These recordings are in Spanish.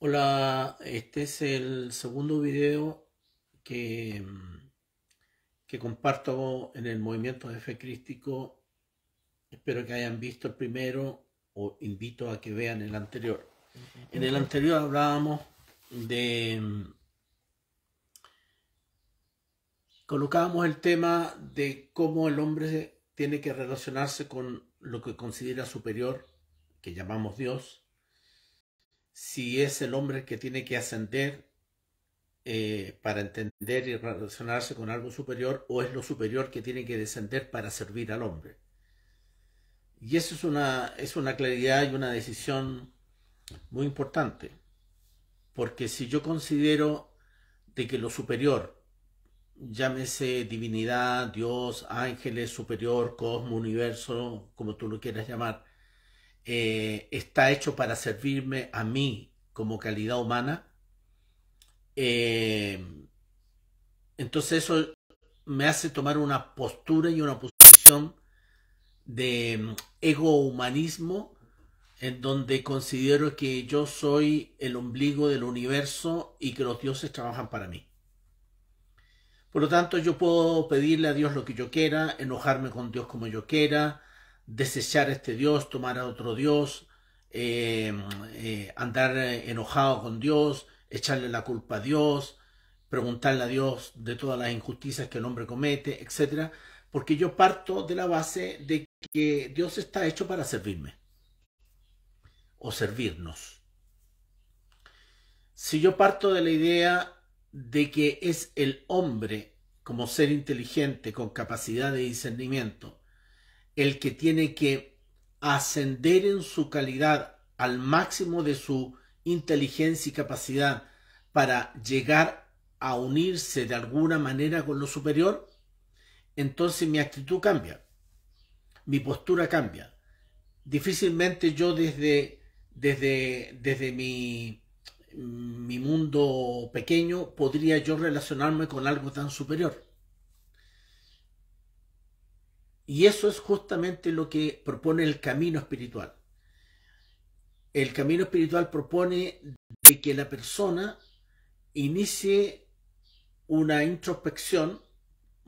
Hola, este es el segundo video que, que comparto en el Movimiento de Fe Crístico. Espero que hayan visto el primero o invito a que vean el anterior. En el anterior hablábamos colocábamos el tema de cómo el hombre tiene que relacionarse con lo que considera superior, que llamamos Dios. Si es el hombre que tiene que ascender para entender y relacionarse con algo superior, o es lo superior que tiene que descender para servir al hombre. Y eso es una claridad y una decisión muy importante, porque si yo considero de que lo superior, llámese divinidad, Dios, ángeles, superior, cosmos, universo, como tú lo quieras llamar, está hecho para servirme a mí como calidad humana, entonces eso me hace tomar una postura y una posición de ego-humanismo, en donde considero que yo soy el ombligo del universo y que los dioses trabajan para mí. Por lo tanto, yo puedo pedirle a Dios lo que yo quiera, enojarme con Dios como yo quiera, desechar a este Dios, tomar a otro Dios, andar enojado con Dios, echarle la culpa a Dios, preguntarle a Dios de todas las injusticias que el hombre comete, etc. Porque yo parto de la base de que Dios está hecho para servirme o servirnos. Si yo parto de la idea de que es el hombre como ser inteligente con capacidad de discernimiento el que tiene que ascender en su calidad al máximo de su inteligencia y capacidad para llegar a unirse de alguna manera con lo superior, entonces mi actitud cambia, mi postura cambia. Difícilmente yo desde mi mundo pequeño podría yo relacionarme con algo tan superior. Y eso es justamente lo que propone el camino espiritual. El camino espiritual propone de que la persona inicie una introspección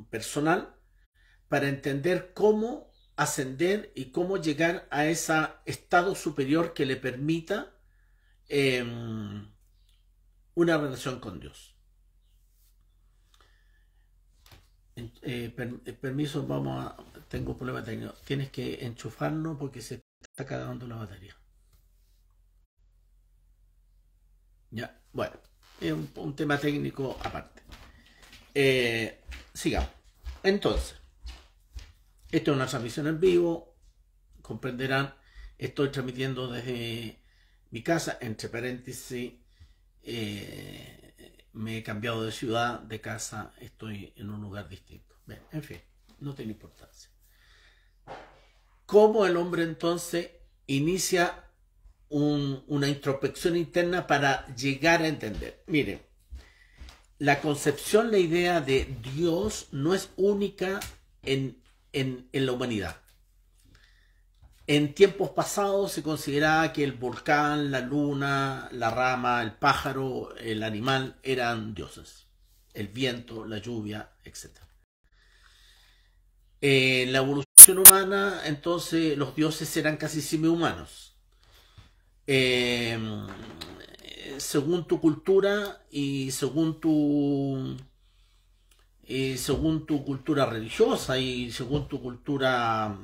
personal para entender cómo ascender y cómo llegar a ese estado superior que le permita una relación con Dios. Permiso, tengo un problema técnico. Tienes que enchufarlo porque se está acabando la batería. Ya, bueno, es un tema técnico aparte. Sigamos. Entonces, esto es una transmisión en vivo. Comprenderán, estoy transmitiendo desde mi casa, entre paréntesis. Me he cambiado de ciudad, de casa, estoy en un lugar distinto. Bien, en fin, no tiene importancia. ¿Cómo el hombre entonces inicia una introspección interna para llegar a entender? Miren, la concepción, la idea de Dios no es única en la humanidad. En tiempos pasados se consideraba que el volcán, la luna, la rama, el pájaro, el animal eran dioses. El viento, la lluvia, etc. En la evolución humana, entonces, los dioses eran casi semi-humanos. Según tu cultura y según tu cultura religiosa y según tu cultura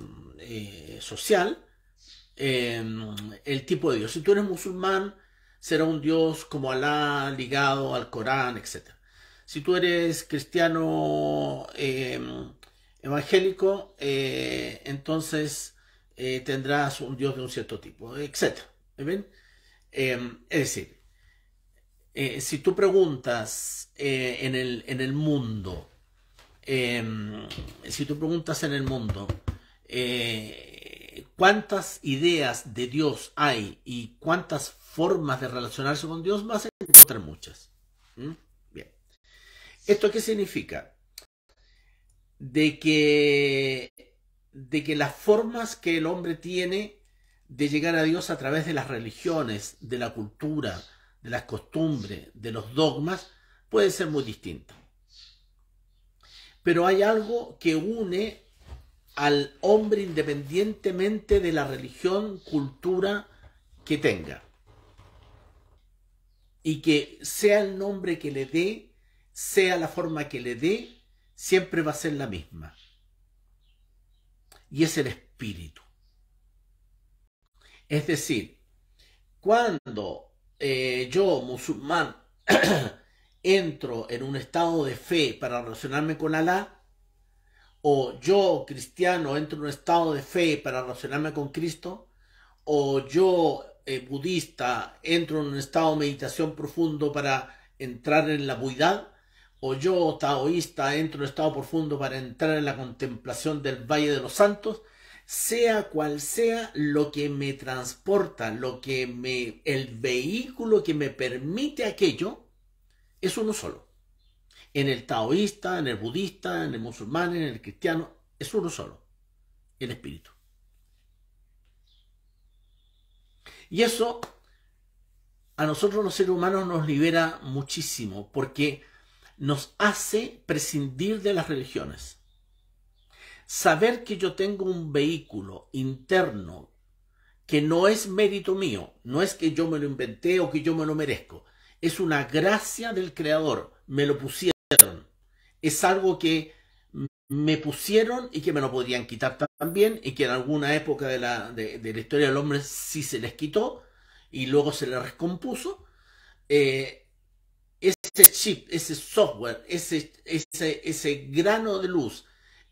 social, el tipo de Dios. Si tú eres musulmán, será un Dios como Alá, ligado al Corán, etc. Si tú eres cristiano evangélico, entonces tendrás un Dios de un cierto tipo, etc. ¿Ven? Es decir, si tú preguntas en el mundo, si tú preguntas en el mundo cuántas ideas de Dios hay y cuántas formas de relacionarse con Dios, vas a encontrar muchas. Bien. ¿Esto qué significa? De que las formas que el hombre tiene de llegar a Dios a través de las religiones, de la cultura, de las costumbres, de los dogmas, puede ser muy distinta. Pero hay algo que une al hombre independientemente de la religión, cultura que tenga. Y que sea el nombre que le dé, sea la forma que le dé, siempre va a ser la misma. Y es el espíritu. Es decir, cuando yo, musulmán, entro en un estado de fe para relacionarme con Alá, o yo, cristiano, entro en un estado de fe para relacionarme con Cristo, o yo, budista, entro en un estado de meditación profundo para entrar en la buidad, o yo, taoísta, entro en un estado profundo para entrar en la contemplación del Valle de los Santos, sea cual sea lo que me transporta, el vehículo que me permite aquello, es uno solo. En el taoísta, en el budista, en el musulmán, en el cristiano, es uno solo, el espíritu. Y eso a nosotros los seres humanos nos libera muchísimo, porque nos hace prescindir de las religiones. Saber que yo tengo un vehículo interno que no es mérito mío, no es que yo me lo inventé o que yo me lo merezco, es una gracia del Creador, me lo pusieron, es algo que me pusieron y que me lo podrían quitar también, y que en alguna época de la historia del hombre sí se les quitó y luego se les recompuso. Ese chip, ese software, ese grano de luz,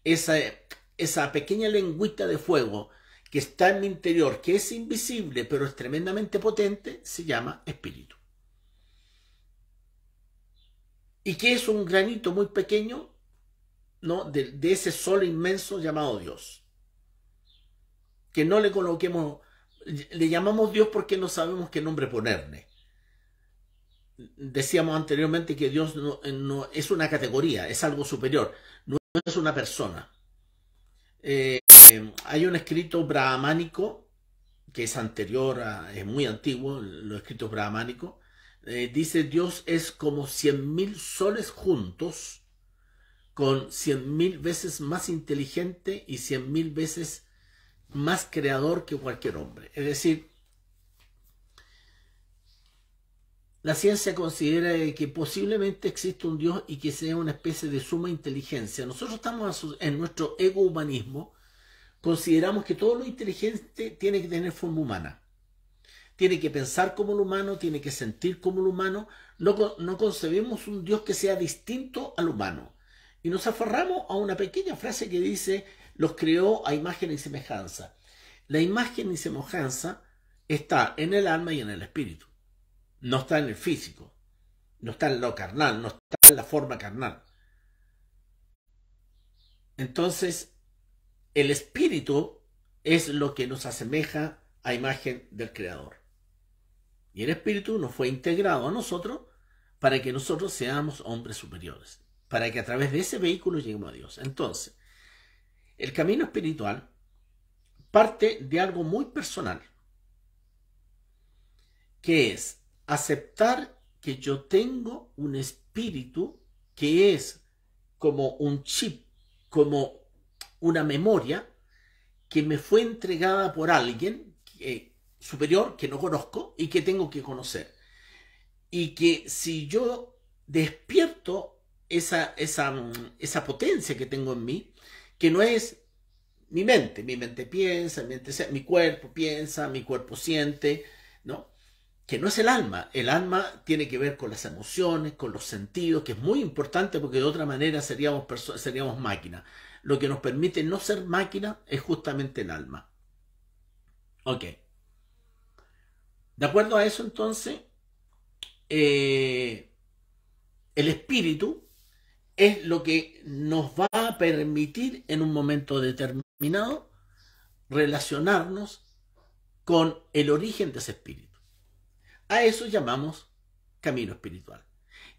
esa pequeña lengüita de fuego que está en mi interior, que es invisible pero es tremendamente potente, se llama espíritu. Y que es un granito muy pequeño, ¿no?, de ese sol inmenso llamado Dios. Que no le coloquemos, le llamamos Dios porque no sabemos qué nombre ponerle. Decíamos anteriormente que Dios no es una categoría, es algo superior, no es una persona. Hay un escrito brahmánico que es anterior, es muy antiguo, los escritos brahmánicos. Dice: Dios es como 100.000 soles juntos, con 100.000 veces más inteligente y 100.000 veces más creador que cualquier hombre. Es decir, la ciencia considera que posiblemente existe un Dios y que sea una especie de suma inteligencia. Nosotros estamos en nuestro ego humanismo, consideramos que todo lo inteligente tiene que tener forma humana. Tiene que pensar como el humano, tiene que sentir como el humano. No concebimos un Dios que sea distinto al humano. Y nos aferramos a una pequeña frase que dice: los creó a imagen y semejanza. La imagen y semejanza está en el alma y en el espíritu. No está en el físico, no está en lo carnal, no está en la forma carnal. Entonces, el espíritu es lo que nos asemeja a imagen del Creador. Y el espíritu nos fue integrado a nosotros para que nosotros seamos hombres superiores, para que a través de ese vehículo lleguemos a Dios. Entonces, el camino espiritual parte de algo muy personal, que es aceptar que yo tengo un espíritu que es como un chip, como una memoria que me fue entregada por alguien superior que no conozco y que tengo que conocer. Y que si yo despierto esa potencia que tengo en mí, que no es mi mente piensa, mi cuerpo piensa, mi cuerpo siente, ¿no? Que no es el alma tiene que ver con las emociones, con los sentidos, que es muy importante porque de otra manera seríamos máquinas. Lo que nos permite no ser máquina es justamente el alma. Ok. De acuerdo a eso, entonces, el espíritu es lo que nos va a permitir en un momento determinado relacionarnos con el origen de ese espíritu. A eso llamamos camino espiritual.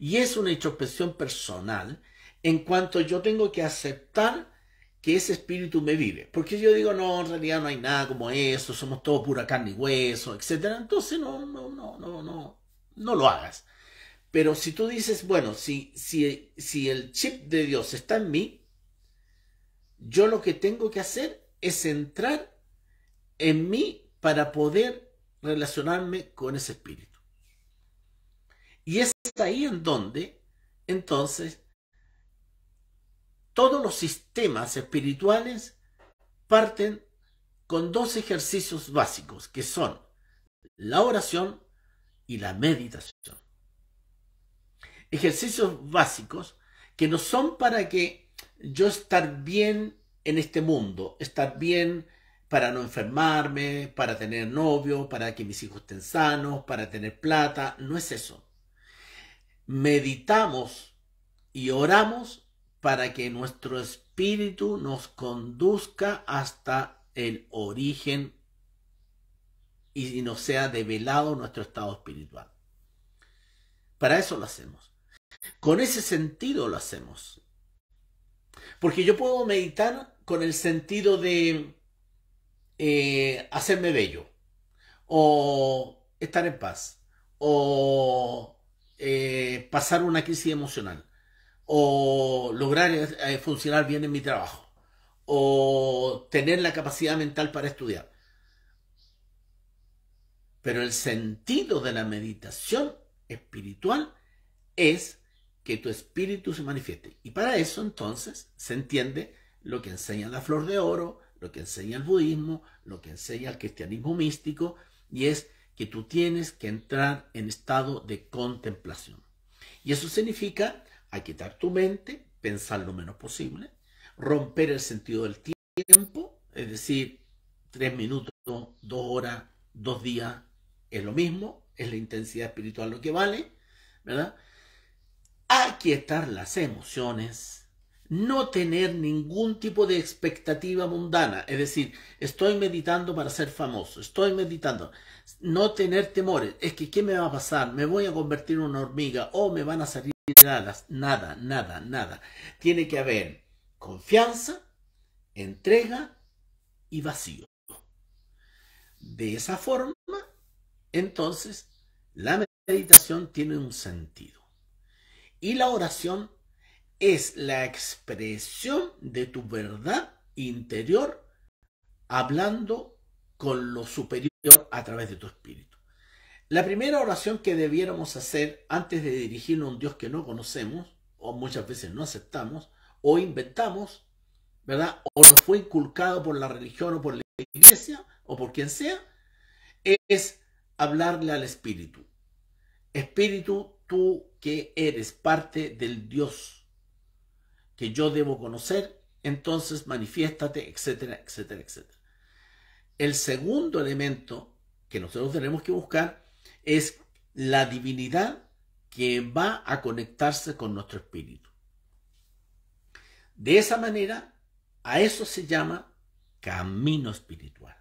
Y es una introspección personal en cuanto yo tengo que aceptar que ese espíritu me vive. Porque yo digo: no, en realidad no hay nada como eso, somos todos pura carne y hueso, etc. Entonces no no lo hagas. Pero si tú dices, bueno, si el chip de Dios está en mí, yo lo que tengo que hacer es entrar en mí para poder relacionarme con ese espíritu. Y es ahí en donde, entonces, todos los sistemas espirituales parten con dos ejercicios básicos, que son la oración y la meditación. Ejercicios básicos que no son para que yo estar bien en este mundo, estar bien para no enfermarme, para tener novio, para que mis hijos estén sanos, para tener plata, no es eso. Meditamos y oramos para que nuestro espíritu nos conduzca hasta el origen y nos sea develado nuestro estado espiritual. Para eso lo hacemos. Con ese sentido lo hacemos. Porque yo puedo meditar con el sentido de hacerme bello, o estar en paz, o pasar una crisis emocional, o lograr funcionar bien en mi trabajo, o tener la capacidad mental para estudiar. Pero el sentido de la meditación espiritual es que tu espíritu se manifieste. Y para eso entonces se entiende lo que enseña la Flor de Oro, lo que enseña el budismo, lo que enseña el cristianismo místico, y es que tú tienes que entrar en estado de contemplación. Y eso significa aquietar tu mente, pensar lo menos posible, romper el sentido del tiempo, es decir, 3 minutos, 2 horas, 2 días, es lo mismo, es la intensidad espiritual lo que vale, ¿verdad? Aquietar las emociones, no tener ningún tipo de expectativa mundana, es decir, estoy meditando para ser famoso, estoy meditando, no tener temores, es que ¿qué me va a pasar? ¿Me voy a convertir en una hormiga o me van a salir alas? Nada, nada, nada. Tiene que haber confianza, entrega y vacío. De esa forma, entonces, la meditación tiene un sentido. Y la oración es la expresión de tu verdad interior hablando con lo superior a través de tu espíritu. La primera oración que debiéramos hacer antes de dirigirnos a un Dios que no conocemos, o muchas veces no aceptamos, o inventamos, ¿verdad? O nos fue inculcado por la religión o por la iglesia, o por quien sea, es hablarle al espíritu. Espíritu, tú que eres parte del Dios que yo debo conocer, entonces manifiéstate, etcétera, etcétera, etcétera. El segundo elemento que nosotros tenemos que buscar es la divinidad que va a conectarse con nuestro espíritu. De esa manera, a eso se llama camino espiritual.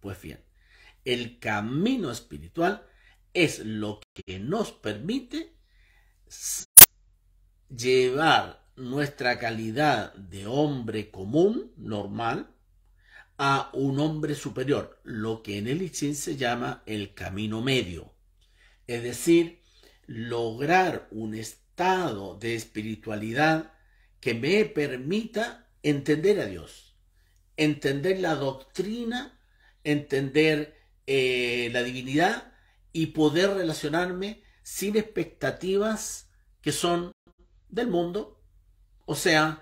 Pues bien, el camino espiritual es lo que nos permite llevar nuestra calidad de hombre común, normal, a un hombre superior, lo que en el I Ching se llama el camino medio. Es decir, lograr un estado de espiritualidad que me permita entender a Dios, entender la doctrina, entender la divinidad y poder relacionarme sin expectativas que son del mundo. O sea,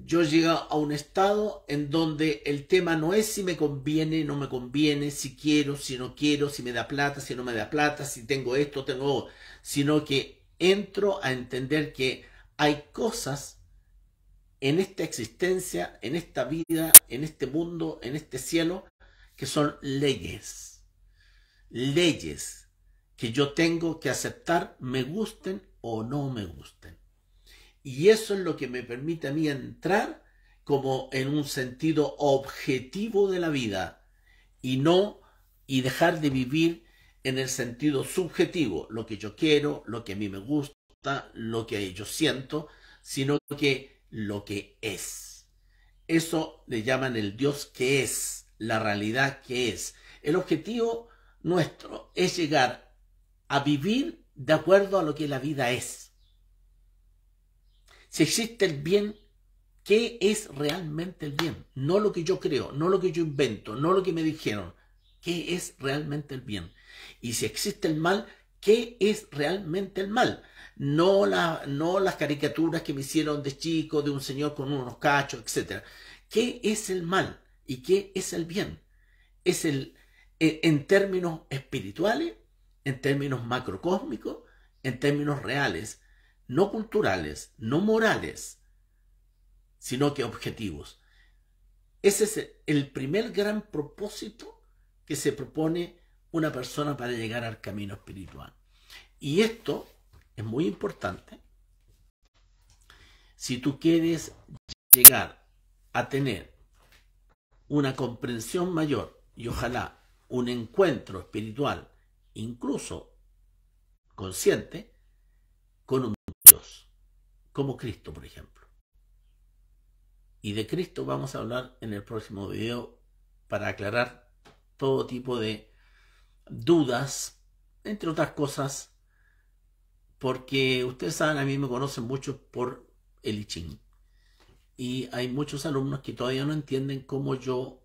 yo llego a un estado en donde el tema no es si me conviene, no me conviene, si quiero, si no quiero, si me da plata, si no me da plata, si tengo esto, tengo, sino que entro a entender que hay cosas en esta existencia, en esta vida, en este mundo, en este cielo, que son leyes. Leyes que yo tengo que aceptar, me gusten o no me gusten. Y eso es lo que me permite a mí entrar como en un sentido objetivo de la vida y dejar de vivir en el sentido subjetivo, lo que yo quiero, lo que a mí me gusta, lo que yo siento, sino que lo que es. Eso le llaman el Dios que es, la realidad que es. El objetivo nuestro es llegar a vivir de acuerdo a lo que la vida es. Si existe el bien, ¿qué es realmente el bien? No lo que yo creo, no lo que yo invento, no lo que me dijeron. ¿Qué es realmente el bien? Y si existe el mal, ¿qué es realmente el mal? No las caricaturas que me hicieron de chico, de un señor con unos cachos, etc. ¿Qué es el mal y qué es el bien? Es en términos espirituales, en términos macrocósmicos, en términos reales, no culturales, no morales, sino que objetivos. Ese es el primer gran propósito que se propone una persona para llegar al camino espiritual. Y esto es muy importante si tú quieres llegar a tener una comprensión mayor y ojalá un encuentro espiritual, incluso consciente, con un Dios, como Cristo, por ejemplo. Y de Cristo vamos a hablar en el próximo video para aclarar todo tipo de dudas, entre otras cosas, porque ustedes saben, a mí me conocen mucho por el I Ching. Y hay muchos alumnos que todavía no entienden cómo yo,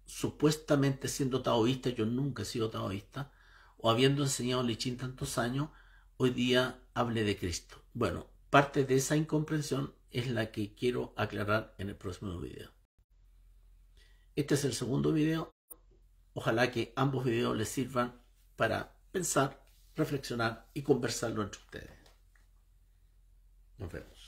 supuestamente siendo taoísta, yo nunca he sido taoísta, o habiendo enseñado el I Ching tantos años, hoy día hable de Cristo. Bueno, parte de esa incomprensión es la que quiero aclarar en el próximo video. Este es el segundo video. Ojalá que ambos videos les sirvan para pensar, reflexionar y conversarlo entre ustedes. Nos vemos.